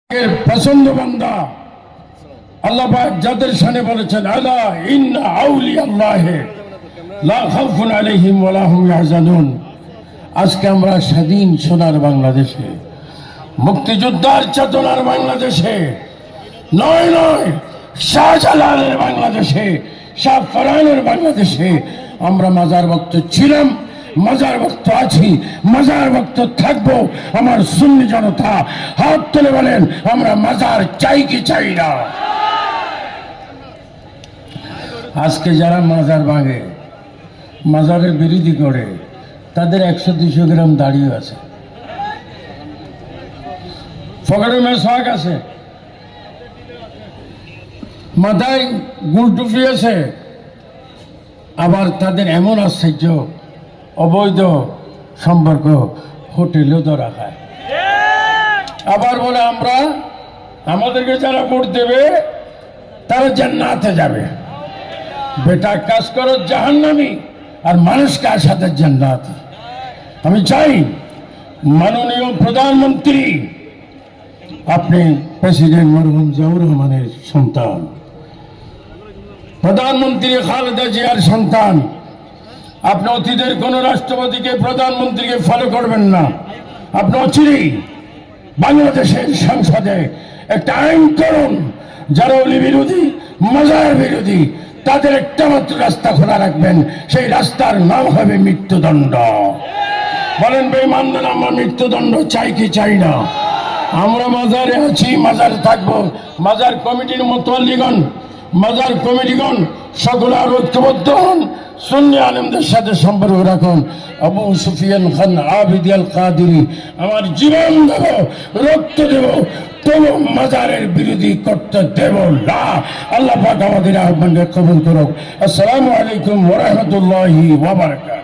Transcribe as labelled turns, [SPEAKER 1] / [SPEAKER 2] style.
[SPEAKER 1] এর পছন্দ বান্দা আল্লাহ পাক যাদের শানে বলেছেন আলা ইন্না আউলিয়াল্লাহি লা খাউফুন আলাইহিম ওয়া লা হুম ইয়াহজানুন। আজকে আমরা স্বাধীন সোনার বাংলাদেশে, মুক্তিযোদ্ধার চেতনার বাংলাদেশে, নয় নয় শাহজালালের বাংলাদেশে, শাহ ফরহানের বাংলাদেশে আমরা মাজার ভক্ত ছিলাম, মাজার ভক্ত আছি, মাজার ভক্ত থাকবো। আমার সুন্নি জনতা হাত তুলে বলেন আমরা মাজার চাই কি চাই না। আজকে যারা মাজার ভাঙে, মাজারের বিরোধী করে, তাদের 100-200 গ্রাম দাড়িও আছে, ফকরের মেশাক আছে, মাথায় গুল টুপি আছে, আবার তাদের এমন আশ্চর্য অবৈধ সম্পর্ক হোটেলেও তো রাখায়। আবার বলে আমরা আমাদেরকে যারা ভোট দেবে তারা জান্নাতে যাবে। বেটা কাজ করো জাহান্নামী আর মানুষকে আসাদের জান্নাতে। আমি চাই মাননীয় প্রধানমন্ত্রী, আপনি প্রেসিডেন্ট মরহুম জিয়াউর রহমানের সন্তান, প্রধানমন্ত্রী খালেদা জিয়ার সন্তান, আপনি অতীতের কোন রাষ্ট্রপতিকে প্রধানমন্ত্রীকে ফলো করবেন না। আপনি অচিরেই বাংলাদেশের সংসদে একটা আইন করুন, যারা অলি বিরোধী, মাজার বিরোধী, তাদের একটা মাত্র রাস্তা খোলা রাখবেন, সেই রাস্তার নাম হবে মৃত্যুদণ্ড। বলেন বেঈমানদের আমরা মৃত্যুদণ্ড চাই কি চাই না? আমরা মাজারে আছি, মাজারে থাকবো। মাজার কমিটির মুতাল্লিগণ, মাজার কমিটিগণ সকলে আর ঐক্যবদ্ধ হন, সুন্নি আলেমদের সাথে সম্পর্ক রাখুন। আবু সুফিয়ান খান আবিদ আল কাদেরী, আমার জীবন দেব, রক্ত দেব, তবু মাজারের বিরোধী করতে দেব না। আল্লাহ পাক আমাদের আহ্বানকে কবুল করুক। আসসালামু আলাইকুম ওয়া রাহমাতুল্লাহি ওয়া বারাকাতুহু।